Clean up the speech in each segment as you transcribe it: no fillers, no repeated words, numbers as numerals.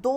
2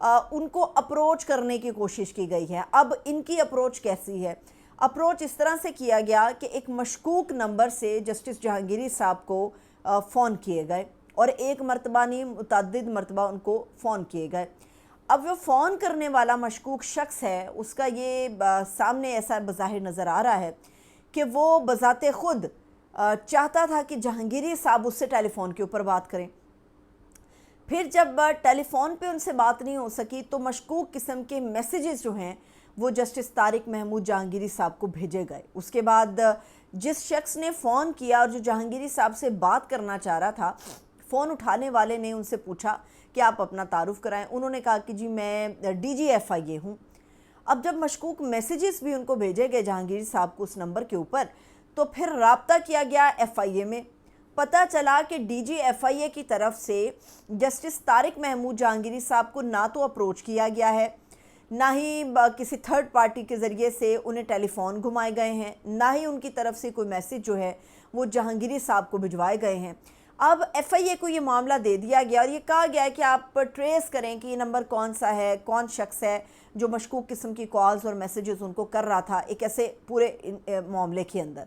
ان کو اپروچ کرنے کی کوشش کی گئی ہے۔ اب ان کی اپروچ کیسی ہے؟ اپروچ اس طرح سے کیا گیا کہ ایک مشکوک نمبر سے جسٹس جہانگیری صاحب کو فون کیے گئے، اور ایک مرتبہ نہیں متعدد مرتبہ ان کو فون کیے گئے۔ اب وہ فون کرنے والا مشکوک شخص ہے، اس کا یہ سامنے ایسا بظاہر نظر آ رہا ہے کہ وہ بذات خود چاہتا تھا کہ جہانگیری صاحب اس سے ٹیلی فون کے اوپر بات کریں۔ پھر جب ٹیلی فون پہ ان سے بات نہیں ہو سکی تو مشکوک قسم کے میسیجز جو ہیں وہ جسٹس طارق محمود جہانگیری صاحب کو بھیجے گئے۔ اس کے بعد جس شخص نے فون کیا اور جو جہانگیری صاحب سے بات کرنا چاہ رہا تھا، فون اٹھانے والے نے ان سے پوچھا کہ آپ اپنا تعارف کرائیں۔ انہوں نے کہا کہ جی میں DGFIA ہوں۔ اب جب مشکوک میسیجز بھی ان کو بھیجے گئے جہانگیری صاحب کو اس نمبر کے اوپر، تو پھر رابطہ کیا گیا FIA میں۔ پتہ چلا کہ DGFIA کی طرف سے جسٹس طارق محمود جہانگیری صاحب کو نہ تو اپروچ کیا گیا ہے، نہ ہی کسی تھرڈ پارٹی کے ذریعے سے انہیں ٹیلی فون گھمائے گئے ہیں، نہ ہی ان کی طرف سے کوئی میسیج جو ہے وہ جہانگیری صاحب کو بھجوائے گئے ہیں۔ اب FIA کو یہ معاملہ دے دیا گیا اور یہ کہا گیا ہے کہ آپ ٹریس کریں کہ یہ نمبر کون سا ہے، کون شخص ہے جو مشکوک قسم کی کالز اور میسیجز ان کو کر رہا تھا ایک ایسے پورے معاملے کے اندر۔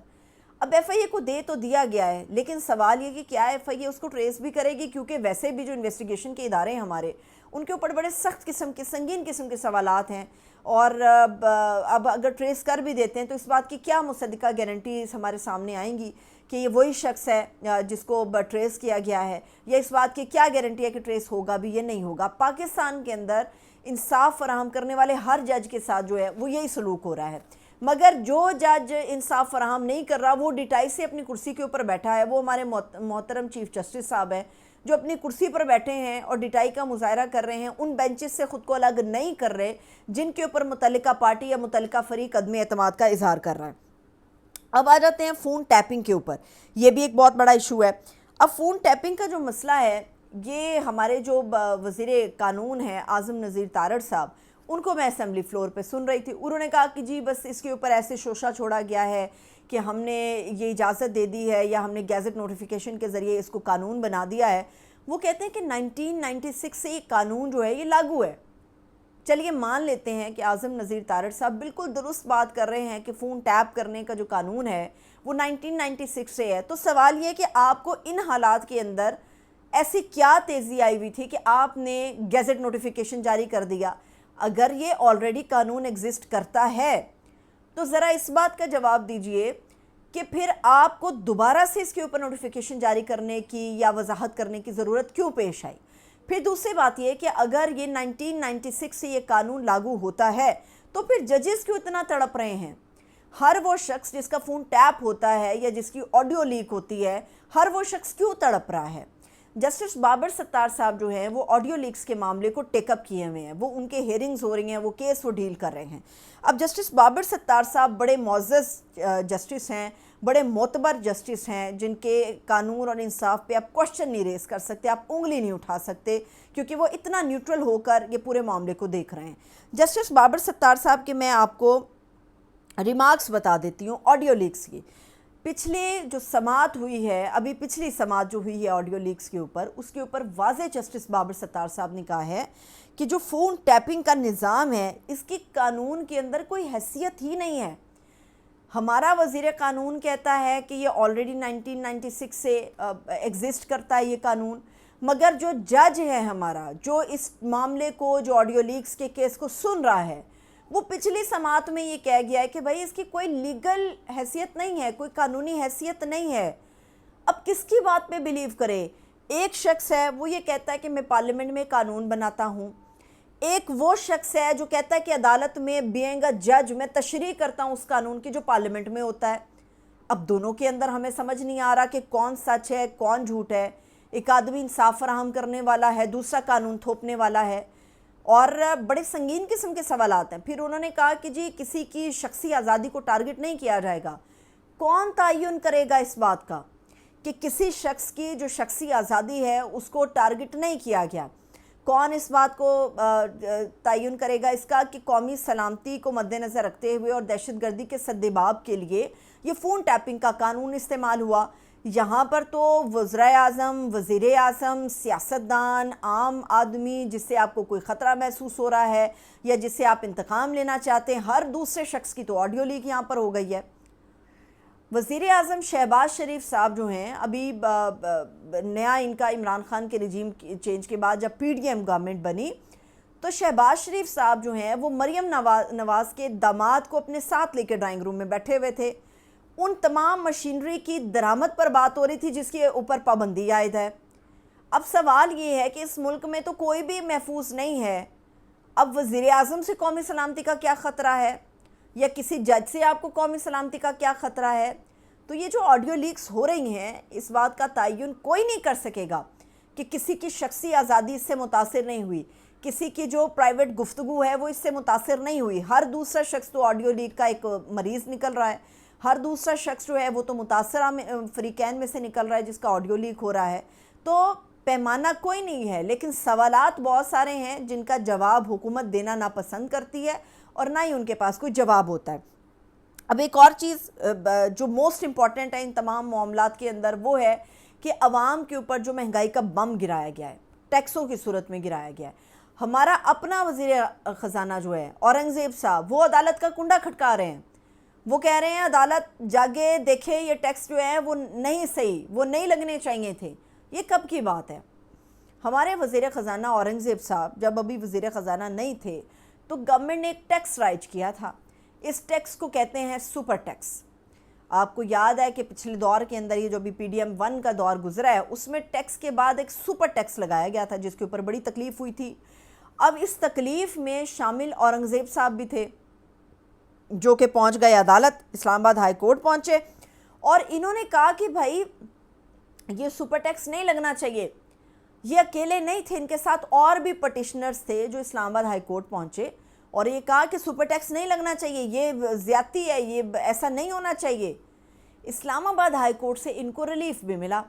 اب FIA کو دے تو دیا گیا ہے، لیکن سوال یہ کہ کیا FIA اس کو ٹریس بھی کرے گی؟ کیونکہ ویسے بھی جو انویسٹیگیشن کے ادارے ہیں ہمارے، ان کے اوپر بڑے سخت قسم کے سنگین قسم کے سوالات ہیں، اور اب اگر ٹریس کر بھی دیتے ہیں تو اس بات کی کیا مصدقہ گارنٹیز ہمارے سامنے آئیں گی کہ یہ وہی شخص ہے جس کو ٹریس کیا گیا ہے، یا اس بات کی کیا گارنٹی ہے کہ ٹریس ہوگا بھی یا نہیں ہوگا؟ پاکستان کے اندر انصاف فراہم کرنے والے ہر جج کے ساتھ جو ہے وہ یہی سلوک ہو رہا ہے، مگر جو جج انصاف فراہم نہیں کر رہا وہ ڈٹائی سے اپنی کرسی کے اوپر بیٹھا ہے، وہ ہمارے محترم چیف جسٹس صاحب ہیں جو اپنی کرسی پر بیٹھے ہیں اور ڈٹائی کا مظاہرہ کر رہے ہیں، ان بینچز سے خود کو الگ نہیں کر رہے جن کے اوپر متعلقہ پارٹی یا متعلقہ فریق عدم اعتماد کا اظہار کر رہا ہے۔ اب آ جاتے ہیں فون ٹیپنگ کے اوپر، یہ بھی ایک بہت بڑا ایشو ہے۔ اب فون ٹیپنگ کا جو مسئلہ ہے، یہ ہمارے جو وزیر قانون ہیں اعظم نذیر تارڑ صاحب، ان کو میں اسمبلی فلور پہ سن رہی تھی، انہوں نے کہا کہ جی بس اس کے اوپر ایسے شوشہ چھوڑا گیا ہے کہ ہم نے یہ اجازت دے دی ہے یا ہم نے گیزٹ نوٹیفیکیشن کے ذریعے اس کو قانون بنا دیا ہے۔ وہ کہتے ہیں کہ 1996 سے یہ قانون جو ہے یہ لاگو ہے۔ چلیے مان لیتے ہیں کہ اعظم نذیر تارڑ صاحب بالکل درست بات کر رہے ہیں کہ فون ٹیپ کرنے کا جو قانون ہے وہ 1996 سے ہے، تو سوال یہ ہے کہ آپ کو ان حالات کے اندر ایسی کیا تیزی آئی ہوئی تھی کہ آپ نے گیزٹ نوٹیفیکیشن جاری کر دیا؟ اگر یہ آلریڈی قانون ایگزسٹ کرتا ہے تو ذرا اس بات کا جواب دیجئے کہ پھر آپ کو دوبارہ سے اس کے اوپر نوٹیفیکیشن جاری کرنے کی یا وضاحت کرنے کی ضرورت کیوں پیش آئی؟ پھر دوسری بات یہ کہ اگر یہ 1996 سے یہ قانون لاگو ہوتا ہے تو پھر ججز کیوں اتنا تڑپ رہے ہیں؟ ہر وہ شخص جس کا فون ٹیپ ہوتا ہے یا جس کی آڈیو لیک ہوتی ہے، ہر وہ شخص کیوں تڑپ رہا ہے؟ جسٹس بابر ستار صاحب جو ہیں وہ آڈیو لیکس کے معاملے کو ٹیک اپ کیے ہوئے ہیں، وہ ان کے ہیئرنگز ہو رہی ہیں، وہ کیس وہ ڈیل کر رہے ہیں۔ اب جسٹس بابر ستار صاحب بڑے معزز جسٹس ہیں، بڑے معتبر جسٹس ہیں، جن کے قانون اور انصاف پہ آپ کوشچن نہیں ریز کر سکتے، آپ انگلی نہیں اٹھا سکتے، کیونکہ وہ اتنا نیوٹرل ہو کر یہ پورے معاملے کو دیکھ رہے ہیں۔ جسٹس بابر ستار صاحب کے میں آپ کو ریمارکس بتا دیتی ہوں آڈیو لیکس کی۔ پچھلے جو سماعت ہوئی ہے، ابھی پچھلی سماعت جو ہوئی ہے آڈیو لیکس کے اوپر، اس کے اوپر واضح جسٹس بابر ستار صاحب نے کہا ہے کہ جو فون ٹیپنگ کا نظام ہے اس کی قانون کے اندر کوئی حیثیت ہی نہیں ہے۔ ہمارا وزیر قانون کہتا ہے کہ یہ آلریڈی 1996 سے ایگزسٹ کرتا ہے یہ قانون، مگر جو جج ہے ہمارا، جو اس معاملے کو، جو آڈیو لیکس کے کیس کو سن رہا ہے، وہ پچھلی سماعت میں یہ کہہ گیا ہے کہ بھائی اس کی کوئی لیگل حیثیت نہیں ہے، کوئی قانونی حیثیت نہیں ہے۔ اب کس کی بات پہ بلیو کرے؟ ایک شخص ہے وہ یہ کہتا ہے کہ میں پارلیمنٹ میں قانون بناتا ہوں، ایک وہ شخص ہے جو کہتا ہے کہ عدالت میں بینگ اے جج میں تشریح کرتا ہوں اس قانون کی جو پارلیمنٹ میں ہوتا ہے۔ اب دونوں کے اندر ہمیں سمجھ نہیں آ رہا کہ کون سچ ہے کون جھوٹ ہے۔ ایک آدمی انصاف فراہم کرنے والا ہے، دوسرا قانون تھوپنے والا ہے، اور بڑے سنگین قسم کے سوالات ہیں۔ پھر انہوں نے کہا کہ جی کسی کی شخصی آزادی کو ٹارگٹ نہیں کیا جائے گا۔ کون تعین کرے گا اس بات کا کہ کسی شخص کی جو شخصی آزادی ہے اس کو ٹارگٹ نہیں کیا گیا؟ کون اس بات کو تعین کرے گا اس کا کہ قومی سلامتی کو مد نظر رکھتے ہوئے اور دہشت گردی کے سدباب کے لیے یہ فون ٹیپنگ کا قانون استعمال ہوا؟ یہاں پر تو وزرائے اعظم، وزیر اعظم، سیاستدان، عام آدمی جس سے آپ کو کوئی خطرہ محسوس ہو رہا ہے یا جس سے آپ انتقام لینا چاہتے ہیں، ہر دوسرے شخص کی تو آڈیو لیک یہاں پر ہو گئی ہے۔ وزیر اعظم شہباز شریف صاحب جو ہیں، ابھی نیا ان کا عمران خان کے رجیم چینج کے بعد جب پی ڈی ایم گورنمنٹ بنی تو شہباز شریف صاحب جو ہیں وہ مریم نواز کے داماد کو اپنے ساتھ لے کے ڈرائنگ روم میں بیٹھے ہوئے تھے۔ ان تمام مشینری کی درآمد پر بات ہو رہی تھی جس کے اوپر پابندی عائد ہے۔ اب سوال یہ ہے کہ اس ملک میں تو کوئی بھی محفوظ نہیں ہے، اب وزیر اعظم سے قومی سلامتی کا کیا خطرہ ہے یا کسی جج سے آپ کو قومی سلامتی کا کیا خطرہ ہے؟ تو یہ جو آڈیو لیکس ہو رہی ہیں، اس بات کا تعین کوئی نہیں کر سکے گا کہ کسی کی شخصی آزادی اس سے متاثر نہیں ہوئی، کسی کی جو پرائیویٹ گفتگو ہے وہ اس سے متاثر نہیں ہوئی۔ ہر دوسرا شخص تو آڈیو لیک کا ایک مریض نکل رہا ہے، ہر دوسرا شخص جو ہے وہ تو متاثرہ فریقین میں سے نکل رہا ہے جس کا آڈیو لیک ہو رہا ہے۔ تو پیمانہ کوئی نہیں ہے، لیکن سوالات بہت سارے ہیں جن کا جواب حکومت دینا ناپسند کرتی ہے اور نہ ہی ان کے پاس کوئی جواب ہوتا ہے۔ اب ایک اور چیز جو موسٹ امپورٹنٹ ہے ان تمام معاملات کے اندر، وہ ہے کہ عوام کے اوپر جو مہنگائی کا بم گرایا گیا ہے، ٹیکسوں کی صورت میں گرایا گیا ہے۔ ہمارا اپنا وزیر خزانہ جو ہے اورنگزیب صاحب، وہ عدالت کا کنڈا کھٹکا رہے ہیں۔ وہ کہہ رہے ہیں عدالت جاگے دیکھے یہ ٹیکس جو ہیں وہ نہیں صحیح، وہ نہیں لگنے چاہیے تھے۔ یہ کب کی بات ہے؟ ہمارے وزیر خزانہ اورنگزیب صاحب جب ابھی وزیر خزانہ نہیں تھے تو گورنمنٹ نے ایک ٹیکس رائج کیا تھا۔ اس ٹیکس کو کہتے ہیں سپر ٹیکس۔ آپ کو یاد ہے کہ پچھلے دور کے اندر یہ جو بھی پی ڈی ایم 1 کا دور گزرا ہے اس میں ٹیکس کے بعد ایک سپر ٹیکس لگایا گیا تھا جس کے اوپر بڑی تکلیف ہوئی تھی۔ اب اس تکلیف میں شامل اورنگزیب صاحب بھی تھے جو کہ پہنچ گئے عدالت، اسلام آباد ہائی کورٹ پہنچے اور انہوں نے کہا کہ بھائی یہ سپر ٹیکس نہیں لگنا چاہیے۔ یہ اکیلے نہیں تھے، ان کے ساتھ اور بھی پٹیشنرز تھے جو اسلام آباد ہائی کورٹ پہنچے اور یہ کہا کہ سپر ٹیکس نہیں لگنا چاہیے، یہ زیادتی ہے، یہ ایسا نہیں ہونا چاہیے۔ اسلام آباد ہائی کورٹ سے ان کو ریلیف بھی ملا۔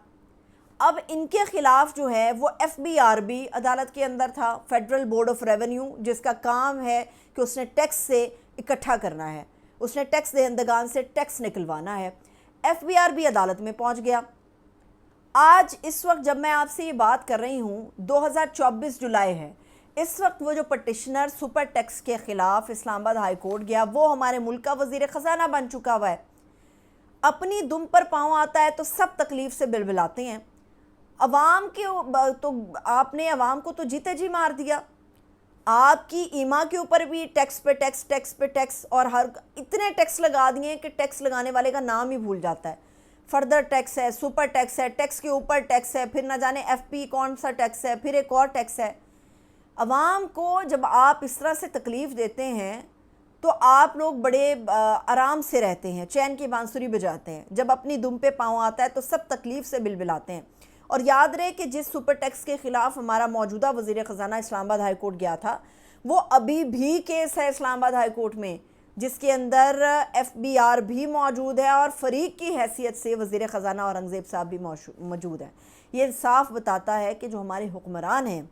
اب ان کے خلاف جو ہے وہ ایف بی آر بھی عدالت کے اندر تھا، فیڈرل بورڈ آف ریونیو، جس کا کام ہے کہ اس نے ٹیکس سے اکٹھا کرنا ہے، اس نے ٹیکس دہندگان سے ٹیکس نکلوانا ہے۔ ایف بی آر بھی عدالت میں پہنچ گیا۔ آج اس وقت جب میں آپ سے یہ بات کر رہی ہوں 2024 جولائی ہے، اس وقت وہ جو پٹیشنر سپر ٹیکس کے خلاف اسلام آباد ہائی کورٹ گیا وہ ہمارے ملک کا وزیر خزانہ بن چکا ہوا ہے۔ اپنی دم پر پاؤں آتا ہے تو سب تکلیف سے بلبلاتے ہیں۔ عوام کے تو آپ نے عوام کو تو جیتے جی مار دیا۔ آپ کی ایما کے اوپر بھی ٹیکس پہ ٹیکس، ٹیکس پہ ٹیکس، اور ہر اتنے ٹیکس لگا دیے کہ ٹیکس لگانے والے کا نام ہی بھول جاتا ہے۔ فردر ٹیکس ہے، سپر ٹیکس ہے، ٹیکس کے اوپر ٹیکس ہے، پھر نہ جانے ایف پی کون سا ٹیکس ہے، پھر ایک اور ٹیکس ہے۔ عوام کو جب آپ اس طرح سے تکلیف دیتے ہیں تو آپ لوگ بڑے آرام سے رہتے ہیں، چین کی بانسری بجاتے ہیں۔ جب اپنی دم پہ پاؤں آتا ہے تو سب تکلیف سے بلبلاتے ہیں۔ اور یاد رہے کہ جس سپر ٹیکس کے خلاف ہمارا موجودہ وزیر خزانہ اسلام آباد ہائی کورٹ گیا تھا وہ ابھی بھی کیس ہے اسلام آباد ہائی کورٹ میں، جس کے اندر ایف بی آر بھی موجود ہے اور فریق کی حیثیت سے وزیر خزانہ اورنگزیب صاحب بھی موجود ہیں۔ یہ صاف بتاتا ہے کہ جو ہمارے حکمران ہیں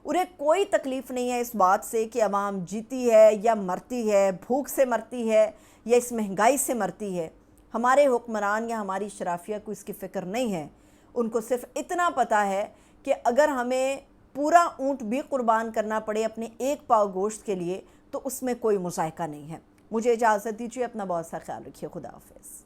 انہیں کوئی تکلیف نہیں ہے اس بات سے کہ عوام جیتی ہے یا مرتی ہے، بھوک سے مرتی ہے یا اس مہنگائی سے مرتی ہے۔ ہمارے حکمران یا ہماری شرافیہ کو اس کی فکر نہیں ہے۔ ان کو صرف اتنا پتہ ہے کہ اگر ہمیں پورا اونٹ بھی قربان کرنا پڑے اپنے ایک پاؤ گوشت کے لیے تو اس میں کوئی مذائقہ نہیں ہے۔ مجھے اجازت دیجیے، اپنا بہت سا خیال رکھیے، خدا حافظ۔